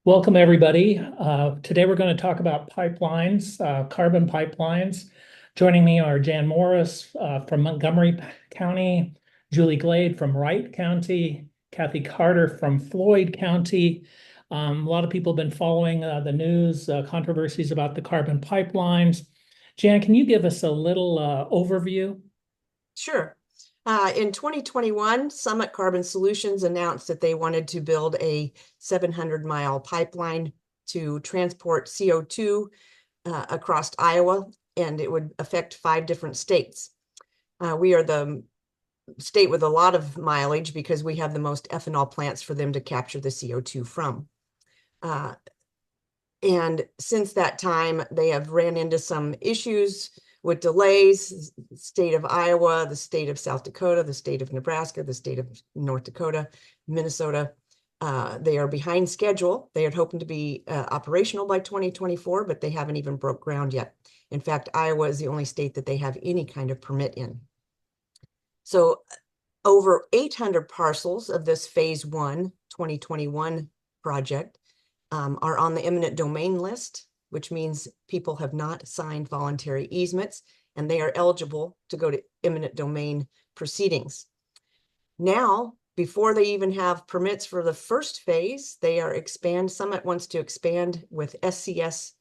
Welcome, everybody. Today we're going to talk about pipelines, carbon pipelines. Joining me are Jan Morris from Montgomery County, Julie Glade from Wright County, Kathy Carter from Floyd County. A lot of people have been following the news, controversies about the carbon pipelines. Jan, can you give us a little overview? Sure. In 2021, Summit Carbon Solutions announced that they wanted to build a 700-mile pipeline to transport CO2 across Iowa, and it would affect 5 different states. We are the state with a lot of mileage because we have the most ethanol plants for them to capture the CO2 from. And since that time, they have ran into some issues with delays. The state of Iowa, the state of South Dakota, the state of Nebraska, the state of North Dakota, Minnesota. They are behind schedule. They are hoping to be operational by 2024, but they haven't even broke ground yet. In fact, Iowa is the only state that they have any kind of permit in. So over 800 parcels of this phase 1 2021 project are on the eminent domain list, which means people have not signed voluntary easements and they are eligible to go to eminent domain proceedings. Now, before they even have permits for the first phase, Summit wants to expand with SCS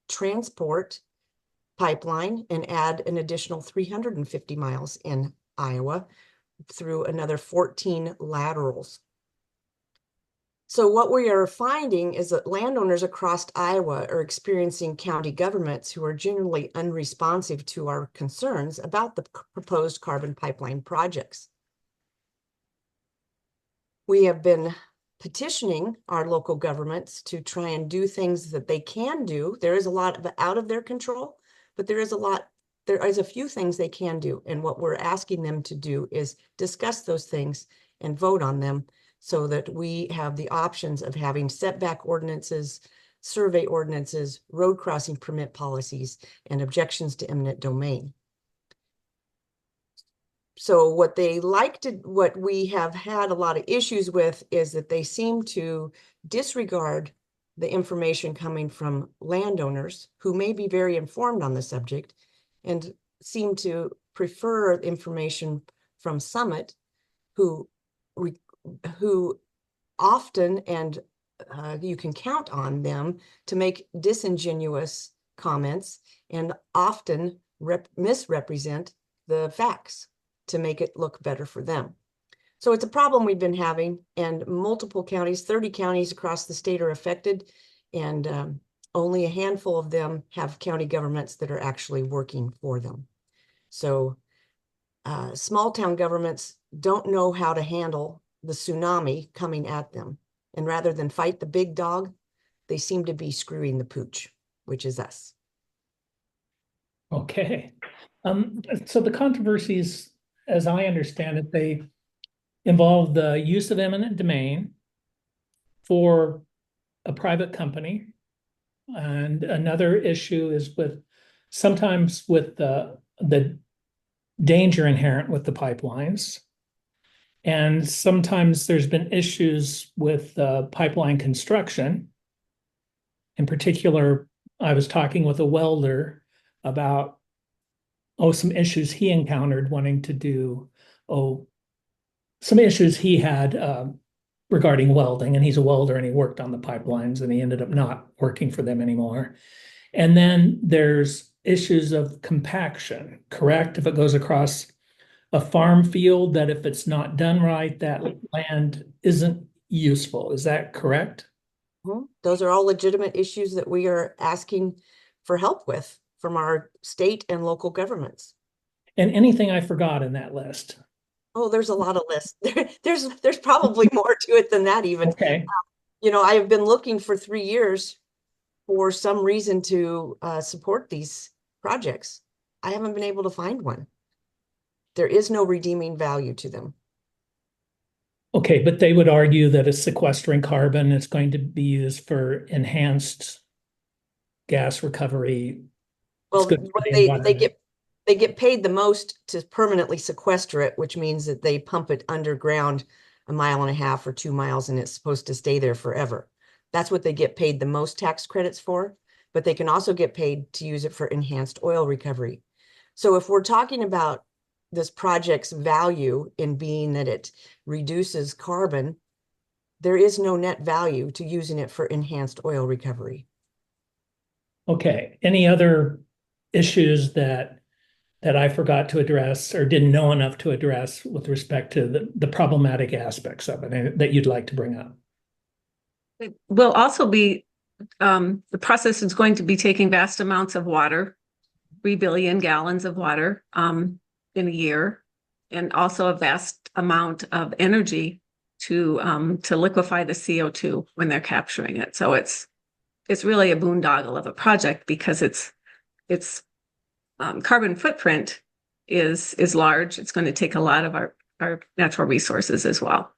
transport pipeline and add an additional 350 miles in Iowa through another 14 laterals. So what we are finding is that landowners across Iowa are experiencing county governments who are generally unresponsive to our concerns about the proposed carbon pipeline projects. We have been petitioning our local governments to try and do things that they can do. There is a lot out of their control, but there is a few things they can do. And what we're asking them to do is discuss those things and vote on them, so that we have the options of having setback ordinances, survey ordinances, road crossing permit policies, and objections to eminent domain. So what we have had a lot of issues with is that they seem to disregard the information coming from landowners who may be very informed on the subject and seem to prefer information from Summit, who often, and you can count on them to make disingenuous comments and often misrepresent the facts to make it look better for them. So it's a problem we've been having, and multiple counties, 30 counties across the state are affected, and only a handful of them have county governments that are actually working for them. So small town governments don't know how to handle the tsunami coming at them. And rather than fight the big dog, they seem to be screwing the pooch, which is us. Okay. So the controversies, as I understand it, they involve the use of eminent domain for a private company. And another issue is sometimes with the danger inherent with the pipelines. And sometimes there's been issues with pipeline construction. In particular, I was talking with a welder about some issues he encountered wanting to do some issues he had regarding welding, and he's a welder and he worked on the pipelines and he ended up not working for them anymore. And then there's issues of compaction, correct? If it goes across a farm field, that if it's not done right, that land isn't useful. Is that correct? Those are all legitimate issues that we are asking for help with from our state and local governments. And anything I forgot in that list? Oh, there's a lot of lists. There's probably more to it than that even. Okay. I have been looking for 3 years for some reason to support these projects. I haven't been able to find one. There is no redeeming value to them. Okay, but they would argue that it's sequestering carbon. It's going to be used for enhanced gas recovery. It's Well, good for the they environment. get paid the most to permanently sequester it, which means that they pump it underground 1.5 miles or 2 miles, and it's supposed to stay there forever. That's what they get paid the most tax credits for, but they can also get paid to use it for enhanced oil recovery. So if we're talking about this project's value in being that it reduces carbon, there is no net value to using it for enhanced oil recovery. Okay. Any other issues that I forgot to address or didn't know enough to address with respect to the problematic aspects of it that you'd like to bring up? It will also be, the process is going to be taking vast amounts of water, 3 billion gallons of water in a year, and also a vast amount of energy to liquefy the CO2 when they're capturing it. So it's really a boondoggle of a project because its carbon footprint is large. It's going to take a lot of our natural resources as well.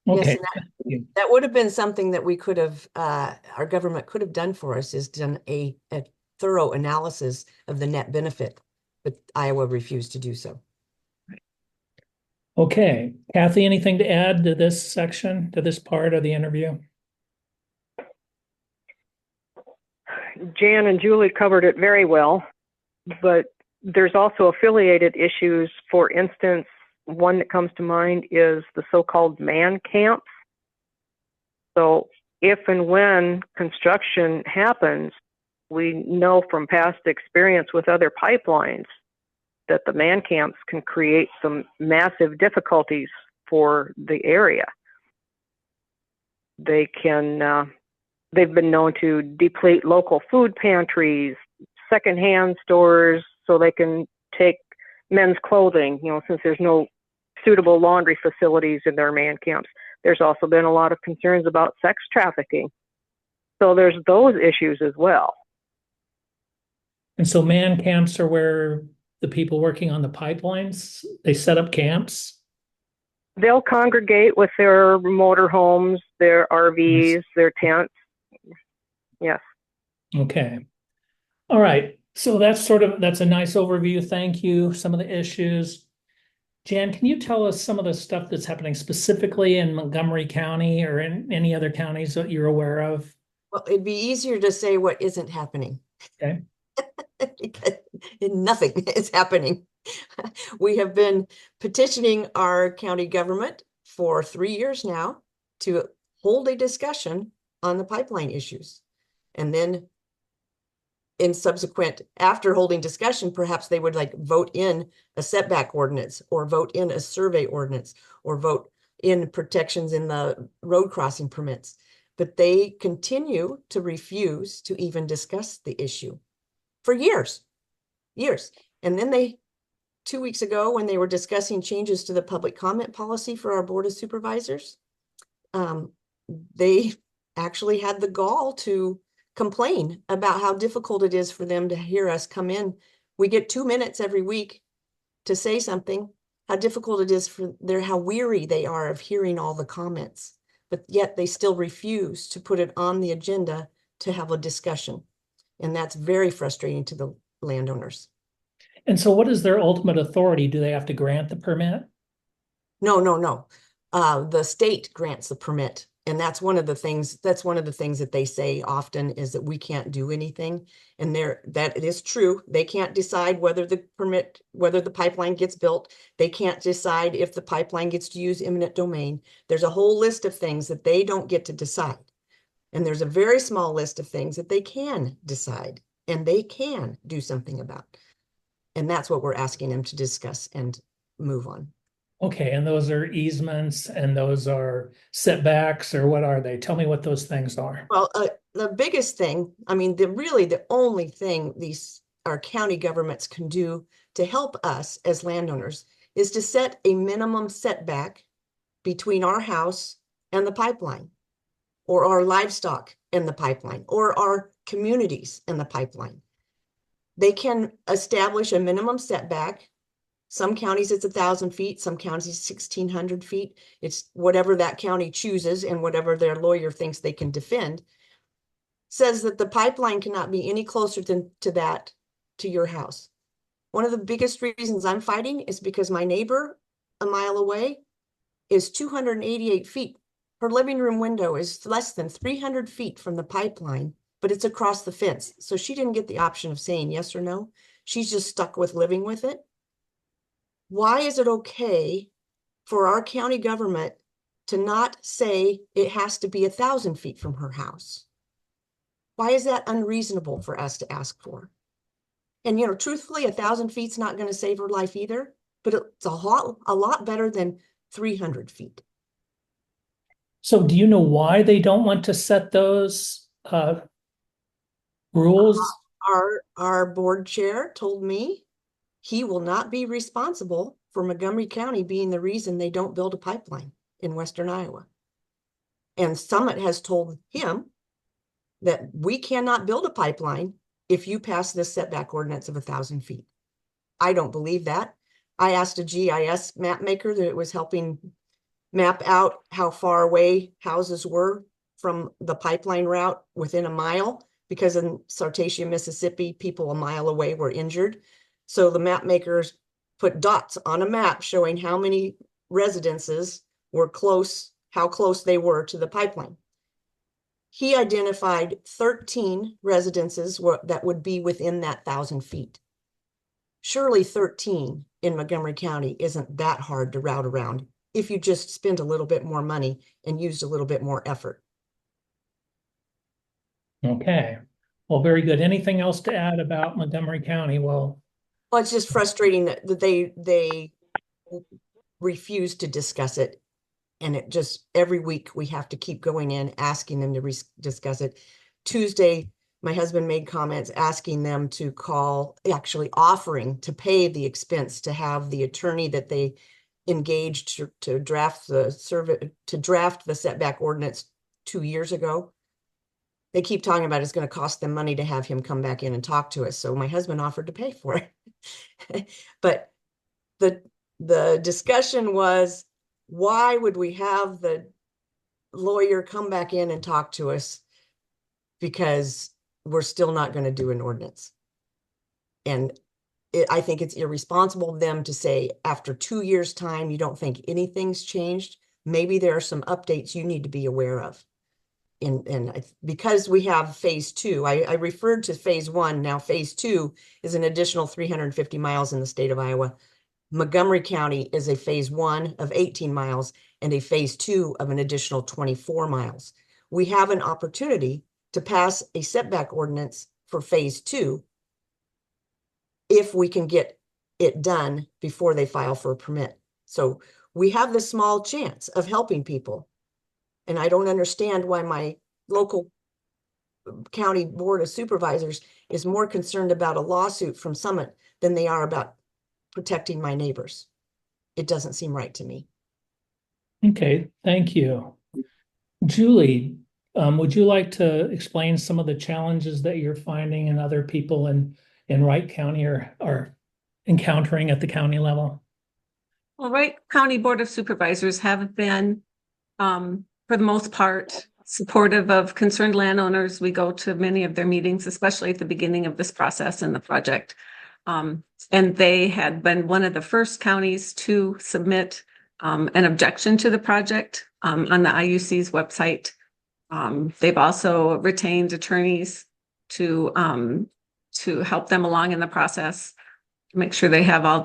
Okay. Yes, that would have been something that we could have, our government could have done for us, is done a thorough analysis of the net benefit, but Iowa refused to do so. Okay. Kathy, anything to add to this section, to this part of the interview? Jan and Julie covered it very well, but there's also affiliated issues. For instance, one that comes to mind is the so-called man camps. So if and when construction happens, we know from past experience with other pipelines that the man camps can create some massive difficulties for the area. They can, they've been known to deplete local food pantries, secondhand stores, so they can take men's clothing, you know, since there's no suitable laundry facilities in their man camps. There's also been a lot of concerns about sex trafficking. So there's those issues as well. And so man camps are where the people working on the pipelines, they set up camps? They'll congregate with their motorhomes, their RVs, Yes. their tents. Yes. Okay. All right. So that's a nice overview. Thank you. Some of the issues. Jan, can you tell us some of the stuff that's happening specifically in Montgomery County or in any other counties that you're aware of? Well, it'd be easier to say what isn't happening. Okay. Because nothing is happening. We have been petitioning our county government for 3 years now to hold a discussion on the pipeline issues. And then in subsequent, after holding discussion, perhaps they would like vote in a setback ordinance or vote in a survey ordinance or vote in protections in the road crossing permits. But they continue to refuse to even discuss the issue for years. And then 2 weeks ago, when they were discussing changes to the public comment policy for our Board of Supervisors, they actually had the gall to complain about how difficult it is for them to hear us come in. We get 2 minutes every week to say something, how difficult it is for how weary they are of hearing all the comments, but yet they still refuse to put it on the agenda to have a discussion. And that's very frustrating to the landowners. And so what is their ultimate authority? Do they have to grant the permit? No. The state grants the permit. And that's one of the things that they say often is that we can't do anything. And that is true. They can't decide whether the pipeline gets built. They can't decide if the pipeline gets to use eminent domain. There's a whole list of things that they don't get to decide. And there's a very small list of things that they can decide and they can do something about. And that's what we're asking them to discuss and move on. Okay, and those are easements and those are setbacks, or what are they? Tell me what those things are. Well, the biggest thing, I mean, the only thing our county governments can do to help us as landowners is to set a minimum setback between our house and the pipeline, or our livestock and the pipeline, or our communities and the pipeline. They can establish a minimum setback. Some counties it's 1,000 feet, some counties 1,600 feet. It's whatever that county chooses and whatever their lawyer thinks they can defend. Says that the pipeline cannot be any closer to your house. One of the biggest reasons I'm fighting is because my neighbor a mile away is 288 feet. Her living room window is less than 300 feet from the pipeline, but it's across the fence. So she didn't get the option of saying yes or no. She's just stuck with living with it. Why is it okay for our county government to not say it has to be 1,000 feet from her house? Why is that unreasonable for us to ask for? And, you know, truthfully, 1,000 feet's not going to save her life either, but it's a lot better than 300 feet. So do you know why they don't want to set those rules? Our board chair told me he will not be responsible for Montgomery County being the reason they don't build a pipeline in Western Iowa. And Summit has told him that we cannot build a pipeline if you pass this setback ordinance of 1,000 feet. I don't believe that. I asked a GIS map maker that was helping map out how far away houses were from the pipeline route within a mile, because in Sartasia, Mississippi, people a mile away were injured. So the map makers put dots on a map showing how many residences were close, how close they were to the pipeline. He identified 13 residences that would be within that 1,000 feet. Surely 13 in Montgomery County isn't that hard to route around if you just spend a little bit more money and used a little bit more effort. Okay. Well, very good. Anything else to add about Montgomery County? Well, it's just frustrating that they refuse to discuss it. And it just, every week we have to keep going in, asking them to discuss it. Tuesday, my husband made comments asking them to call, actually offering to pay the expense to have the attorney that they engaged to draft the setback ordinance 2 years ago. They keep talking about it's going to cost them money to have him come back in and talk to us. So my husband offered to pay for it. But the discussion was, why would we have the lawyer come back in and talk to us? Because we're still not going to do an ordinance. And I think it's irresponsible of them to say, after 2 years' time, you don't think anything's changed. Maybe there are some updates you need to be aware of. And because we have phase 2, I referred to phase 1. Now phase 2 is an additional 350 miles in the state of Iowa. Montgomery County is a phase 1 of 18 miles and a phase 2 of an additional 24 miles. We have an opportunity to pass a setback ordinance for phase 2 if we can get it done before they file for a permit. So we have the small chance of helping people. And I don't understand why my local county board of supervisors is more concerned about a lawsuit from Summit than they are about protecting my neighbors. It doesn't seem right to me. okay, thank you. Julie, would you like to explain some of the challenges that you're finding and other people in Wright County are encountering at the county level? Well, Wright County Board of Supervisors have been, for the most part, supportive of concerned landowners. We go to many of their meetings, especially at the beginning of this process and the project. And they had been one of the first counties to submit an objection to the project on the IUC's website. They've also retained attorneys to help them along in the process, make sure they have all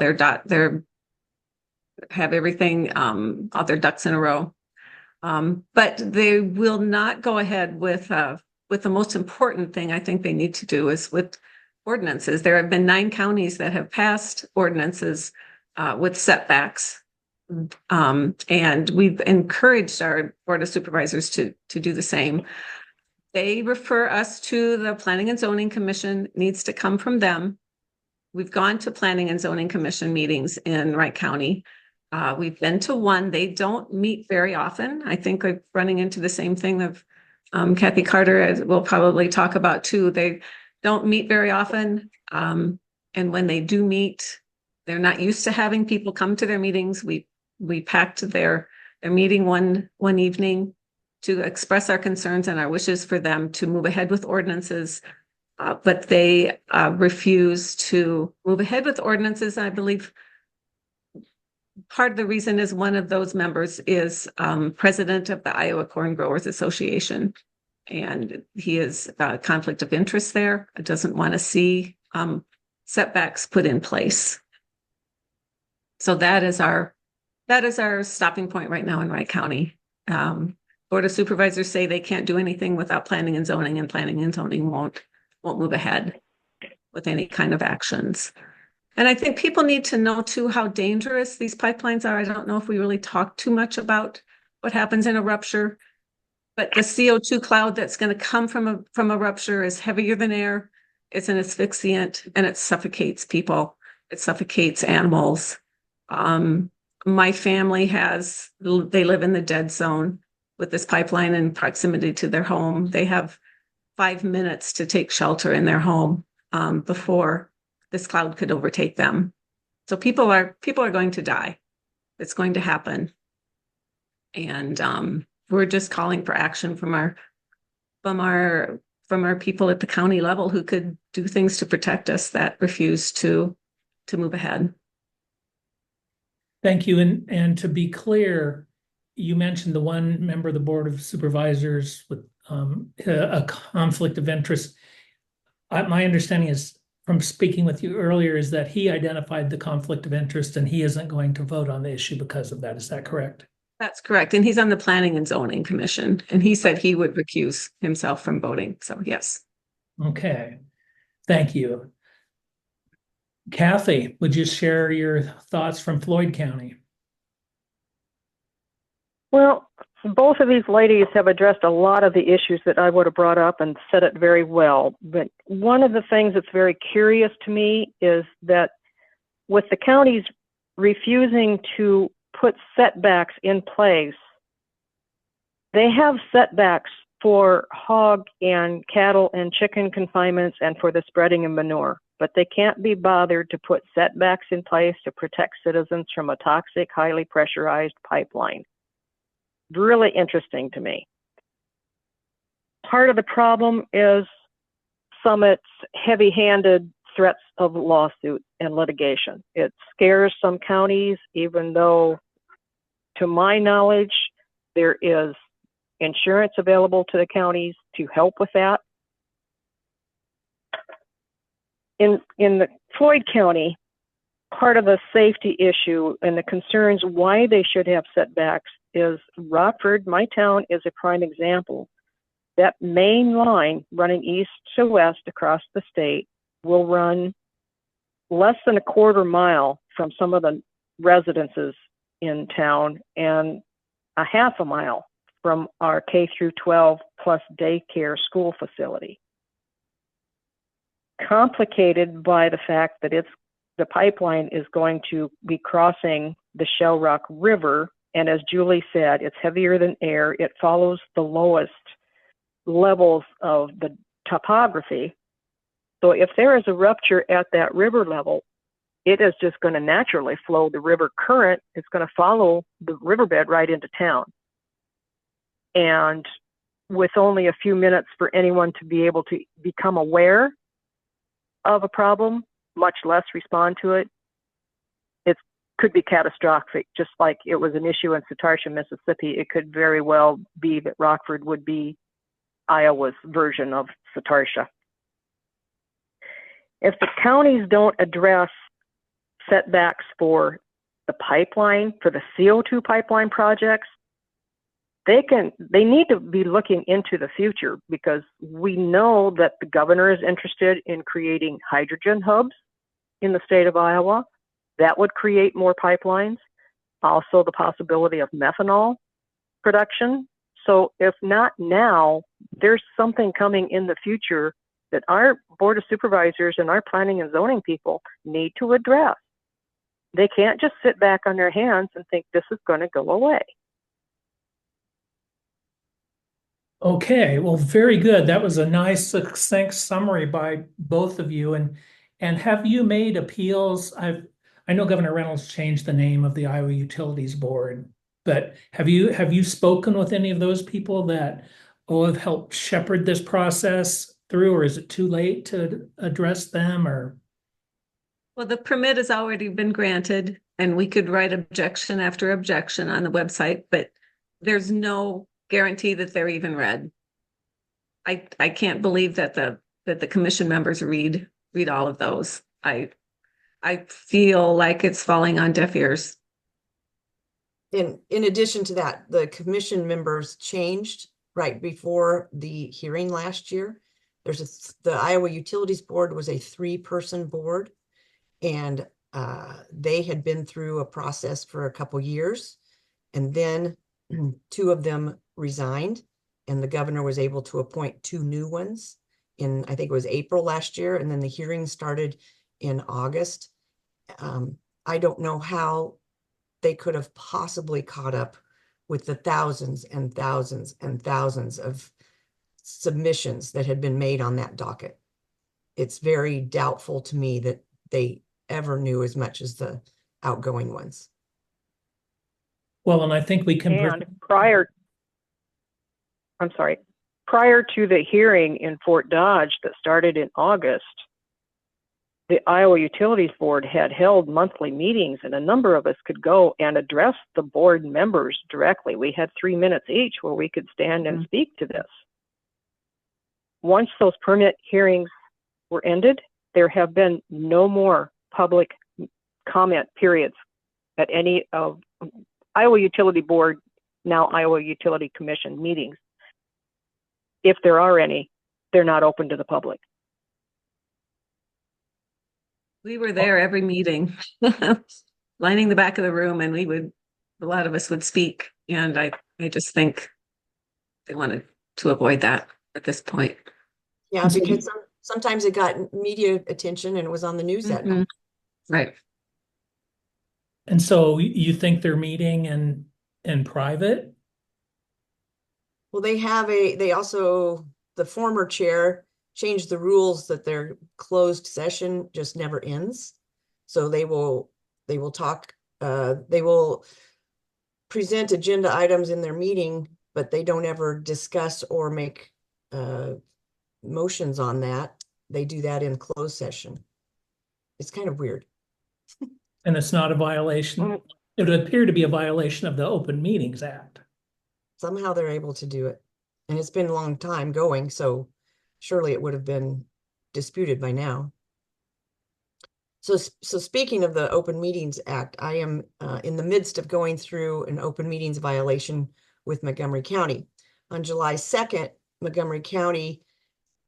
have everything, all their ducks in a row. But they will not go ahead with the most important thing I think they need to do is with ordinances. There have been 9 counties that have passed ordinances with setbacks. And we've encouraged our Board of Supervisors to do the same. They refer us to the Planning and Zoning Commission. It needs to come from them. We've gone to Planning and Zoning Commission meetings in Wright County. We've been to one. They don't meet very often. I think we're running into the same thing of Kathy Carter, as we'll probably talk about too. They don't meet very often. And when they do meet, they're not used to having people come to their meetings. We packed their meeting one evening to express our concerns and our wishes for them to move ahead with ordinances. But they refuse to move ahead with ordinances. I believe part of the reason is one of those members is president of the Iowa Corn Growers Association. And he is a conflict of interest there. Doesn't want to see setbacks put in place. So that is our stopping point right now in Wright County. Board of Supervisors say they can't do anything without planning and zoning, and planning and zoning won't move ahead with any kind of actions. And I think people need to know too how dangerous these pipelines are. I don't know if we really talk too much about what happens in a rupture, but the CO2 cloud that's going to come from a rupture is heavier than air. It's an asphyxiant, and it suffocates people. It suffocates animals. My family they live in the dead zone with this pipeline in proximity to their home. They have 5 minutes to take shelter in their home before this cloud could overtake them. So people are going to die. It's going to happen. And we're just calling for action from our people at the county level who could do things to protect us that refuse to move ahead. Thank you. And to be clear, you mentioned the one member of the Board of Supervisors with a conflict of interest. My understanding is from speaking with you earlier is that he identified the conflict of interest and he isn't going to vote on the issue because of that. Is that correct? That's correct. And he's on the Planning and Zoning Commission, and he said he would recuse himself from voting. So yes. Okay. Thank you. Kathy, would you share your thoughts from Floyd County? Well, both of these ladies have addressed a lot of the issues that I would have brought up and said it very well. But one of the things that's very curious to me is that with the counties refusing to put setbacks in place, they have setbacks for hog and cattle and chicken confinements and for the spreading of manure, but they can't be bothered to put setbacks in place to protect citizens from a toxic, highly pressurized pipeline. Really interesting to me. Part of the problem is Summit's heavy-handed threats of lawsuit and litigation. It scares some counties, even though, to my knowledge, there is insurance available to the counties to help with that. In the Floyd County, part of the safety issue and the concerns why they should have setbacks is Rockford, my town, is a prime example. That main line running east to west across the state will run less than a quarter mile from some of the residences in town and a half a mile from our K through 12 plus daycare school facility. Complicated by the fact that the pipeline is going to be crossing the Shell Rock River, and as Julie said, it's heavier than air. It follows the lowest levels of the topography. So if there is a rupture at that river level, it is just going to naturally flow the river current. It's going to follow the riverbed right into town. And with only a few minutes for anyone to be able to become aware of a problem, much less respond to it, it could be catastrophic. Just like it was an issue in Satarsha, Mississippi, it could very well be that Rockford would be Iowa's version of Satarsha. If the counties don't address setbacks for the pipeline, for the CO2 pipeline projects, they need to be looking into the future, because we know that the governor is interested in creating hydrogen hubs in the state of Iowa. That would create more pipelines. Also the possibility of methanol production. So if not now, there's something coming in the future that our Board of Supervisors and our planning and zoning people need to address. They can't just sit back on their hands and think this is going to go away. Okay, well, very good. That was a nice, succinct summary by both of you. And have you made appeals? I know Governor Reynolds changed the name of the Iowa Utilities Board, but have you spoken with any of those people that have helped shepherd this process through, or is it too late to address them? Or Well, the permit has already been granted and we could write objection after objection on the website, but there's no guarantee that they're even read. I can't believe that the commission members read all of those. I feel like it's falling on deaf ears. In addition to that, the commission members changed right before the hearing last year. The Iowa Utilities Board was a 3-person board, and they had been through a process for a couple years, and then 2 of them resigned, and the governor was able to appoint 2 new ones in, I think it was April last year, and then the hearing started in August. I don't know how they could have possibly caught up with the thousands and thousands and thousands of submissions that had been made on that docket. It's very doubtful to me that they ever knew as much as the outgoing ones. Well, and I think we can. And prior to the hearing in Fort Dodge that started in August, the Iowa Utilities Board had held monthly meetings, and a number of us could go and address the board members directly. We had 3 minutes each where we could stand and speak to this. Once those permit hearings were ended, there have been no more public comment periods at any of Iowa Utility Board, now Iowa Utility Commission meetings. If there are any, they're not open to the public. We were there every meeting, lining the back of the room, and a lot of us would speak. And I just think they wanted to avoid that at this point. Yeah, because sometimes it got media attention and it was on the news that night. Right. And so you think they're meeting in private? Well, they also, the former chair changed the rules that their closed session just never ends. So they will talk, they will present agenda items in their meeting, but they don't ever discuss or make motions on that. They do that in closed session. It's kind of weird. And it's not a violation. It would appear to be a violation of the Open Meetings Act. Somehow they're able to do it. And it's been a long time going, so surely it would have been disputed by now. So speaking of the Open Meetings Act, I am in the midst of going through an open meetings violation with Montgomery County. On July 2nd, Montgomery County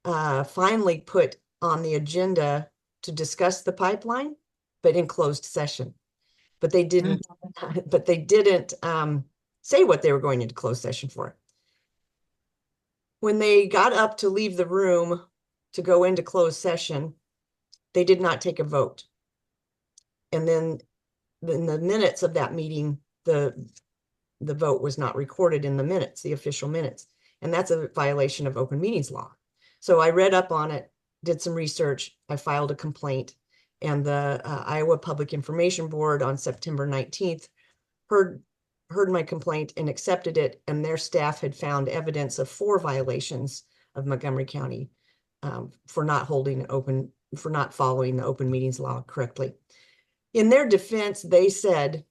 finally put on the agenda to discuss the pipeline, but in closed session. But they didn't, say what they were going into closed session for. When they got up to leave the room to go into closed session, they did not take a vote. And then in the minutes of that meeting, the vote was not recorded in the minutes, the official minutes. And that's a violation of open meetings law. So I read up on it, did some research, I filed a complaint, and the Iowa Public Information Board on September 19th heard my complaint and accepted it, and their staff had found evidence of 4 violations of Montgomery County for not following the open meetings law correctly. In their defense, they said,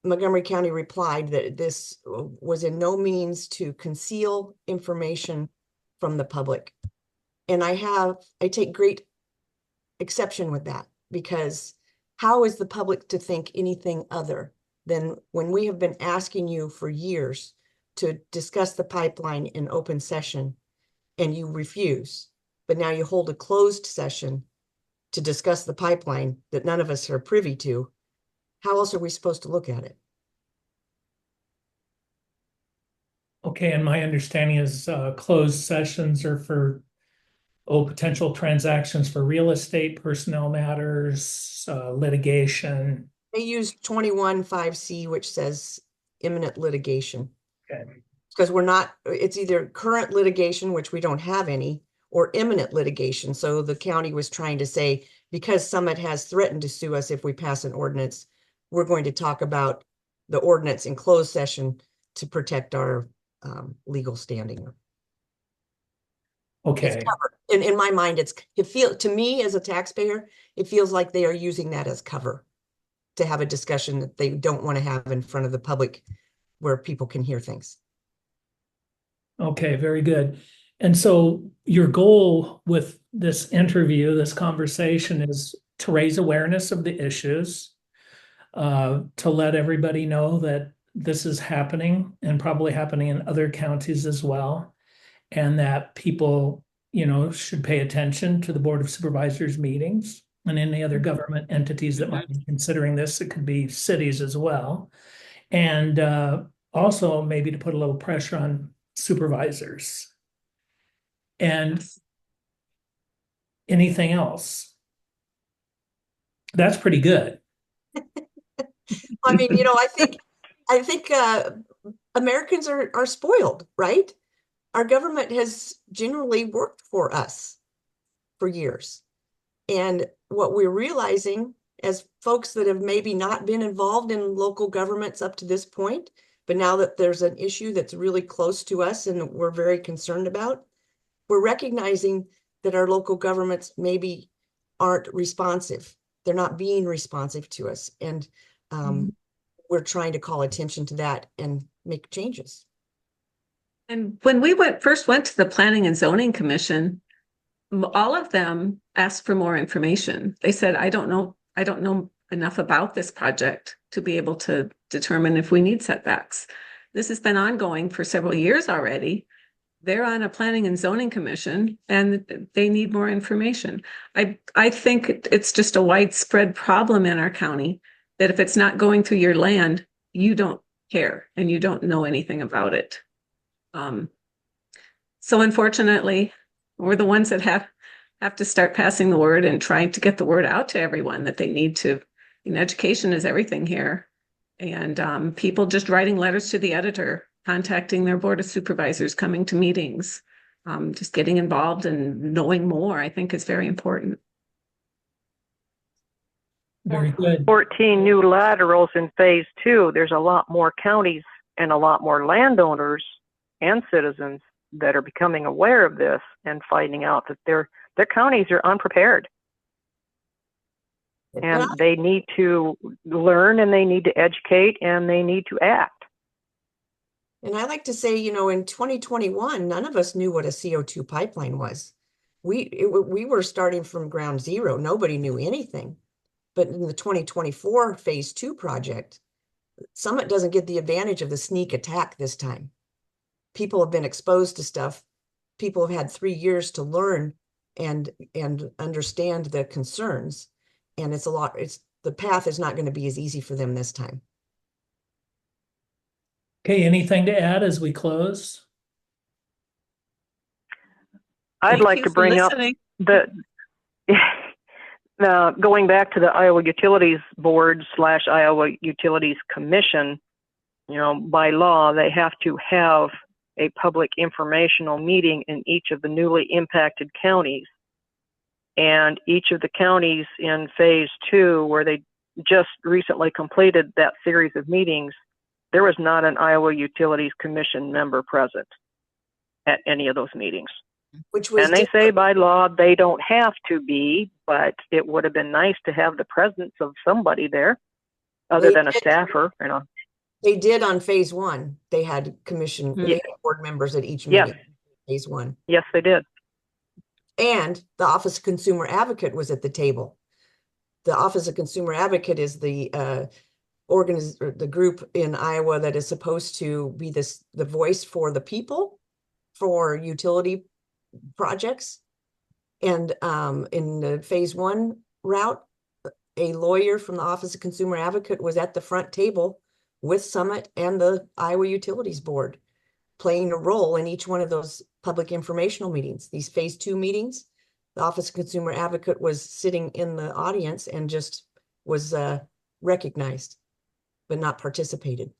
Montgomery County replied that this was in no means to conceal information from the public. And I take great exception with that, because how is the public to think anything other than when we have been asking you for years to discuss the pipeline in open session and you refuse, but now you hold a closed session to discuss the pipeline that none of us are privy to? How else are we supposed to look at it? Okay, and my understanding is closed sessions are for potential transactions for real estate, personnel matters, litigation. They use 21.5C, which says imminent litigation. Okay. Because it's either current litigation, which we don't have any, or imminent litigation. So the county was trying to say, because Summit has threatened to sue us if we pass an ordinance, we're going to talk about the ordinance in closed session to protect our legal standing. Okay. in my mind, to me as a taxpayer, it feels like they are using that as cover to have a discussion that they don't want to have in front of the public where people can hear things. Okay, very good. And so your goal with this interview, this conversation, is to raise awareness of the issues, to let everybody know that this is happening and probably happening in other counties as well, and that people, should pay attention to the Board of Supervisors meetings and any other government entities that might be considering this. It could be cities as well. And also maybe to put a little pressure on supervisors. And anything else? That's pretty good. I mean, I think Americans are spoiled, right? Our government has generally worked for us for years. And what we're realizing as folks that have maybe not been involved in local governments up to this point, but now that there's an issue that's really close to us and we're very concerned about, we're recognizing that our local governments maybe aren't responsive. They're not being responsive to us. And we're trying to call attention to that and make changes. And when we first went to the Planning and Zoning Commission, all of them asked for more information. They said, I don't know enough about this project to be able to determine if we need setbacks. This has been ongoing for several years already. They're on a Planning and Zoning Commission and they need more information. I think it's just a widespread problem in our county that if it's not going through your land, you don't care and you don't know anything about it. So unfortunately, we're the ones that have to start passing the word and trying to get the word out to everyone that they need to. Education is everything here. And people just writing letters to the editor, contacting their Board of Supervisors, coming to meetings, just getting involved and knowing more, I think is very important. Very good. 14 new laterals in phase 2. There's a lot more counties and a lot more landowners and citizens that are becoming aware of this and finding out that their counties are unprepared. And they need to learn and they need to educate and they need to act. And I like to say, in 2021, none of us knew what a CO2 pipeline was. We were starting from ground zero. Nobody knew anything. But in the 2024 phase 2 project, Summit doesn't get the advantage of the sneak attack this time. People have been exposed to stuff. People have had 3 years to learn and understand the concerns. And the path is not going to be as easy for them this time. Okay, anything to add as we close? I'd like to bring up going back to the Iowa Utilities Board / Iowa Utilities Commission, by law, they have to have a public informational meeting in each of the newly impacted counties. And each of the counties in phase 2, where they just recently completed that series of meetings, there was not an Iowa Utilities Commission member present at any of those meetings. And they say by law they don't have to be, but it would have been nice to have the presence of somebody there other than a staffer. They did on phase 1. They had commission board members at each meeting. Phase 1. Yes, they did. And the Office of Consumer Advocate was at the table. The Office of Consumer Advocate is the the group in Iowa that is supposed to be the voice for the people for utility projects. And in the phase 1 route, a lawyer from the Office of Consumer Advocate was at the front table with Summit and the Iowa Utilities Board, playing a role in each one of those public informational meetings. These phase 2 meetings, the Office of Consumer Advocate was sitting in the audience and just was recognized, but not participated.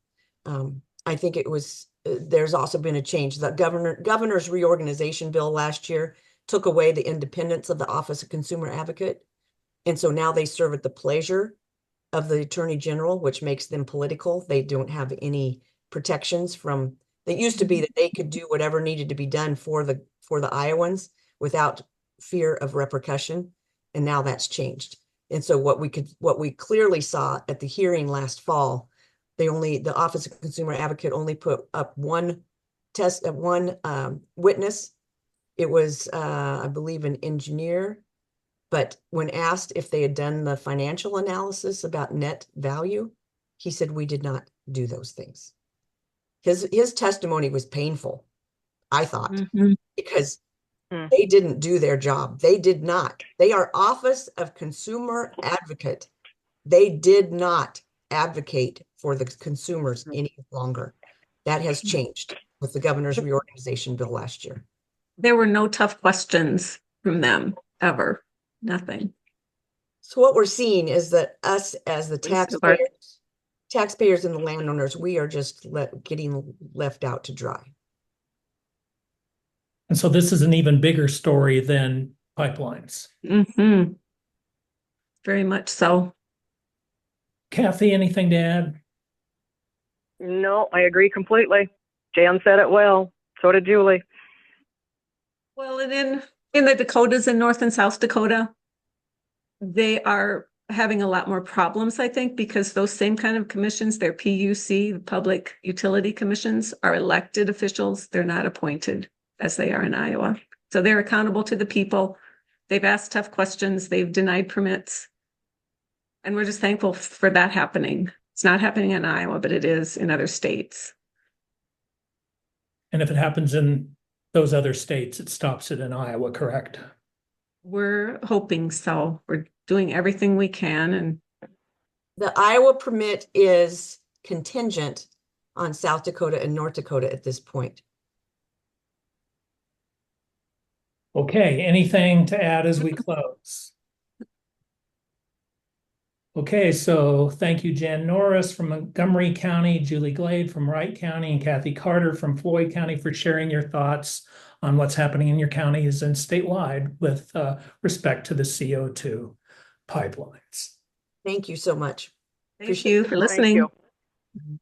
I think it was, there's also been a change. The governor's reorganization bill last year took away the independence of the Office of Consumer Advocate. And so now they serve at the pleasure of the Attorney General, which makes them political. They don't have any protections it used to be that they could do whatever needed to be done for the Iowans without fear of repercussion, and now that's changed. And so what we clearly saw at the hearing last fall, the Office of Consumer Advocate only put up one witness. It was, I believe, an engineer, but when asked if they had done the financial analysis about net value, he said, we did not do those things. His testimony was painful, I thought, because they didn't do their job. They did not. They are Office of Consumer Advocate. They did not advocate for the consumers any longer. That has changed with the governor's reorganization bill last year. There were no tough questions from them ever. Nothing. So what we're seeing is that us as the taxpayers and the landowners, we are just getting left out to dry. And so this is an even bigger story than pipelines. Very much so. Kathy, anything to add? No, I agree completely. Jan said it well. So did Julie. Well, and in the Dakotas and North and South Dakota, they are having a lot more problems, I think, because those same kind of commissions, their PUC, the Public Utility Commissions, are elected officials. They're not appointed as they are in Iowa. So they're accountable to the people. They've asked tough questions. They've denied permits. And we're just thankful for that happening. It's not happening in Iowa, but it is in other states. And if it happens in those other states, it stops it in Iowa, correct? We're hoping so. We're doing everything we can. And the Iowa permit is contingent on South Dakota and North Dakota at this point. Okay, anything to add as we close? Okay, so thank you, Jan Norris from Montgomery County, Julie Glade from Wright County, and Kathy Carter from Floyd County for sharing your thoughts on what's happening in your counties and statewide with respect to the CO2 pipelines. Thank you so much. thank you for listening. Thank you.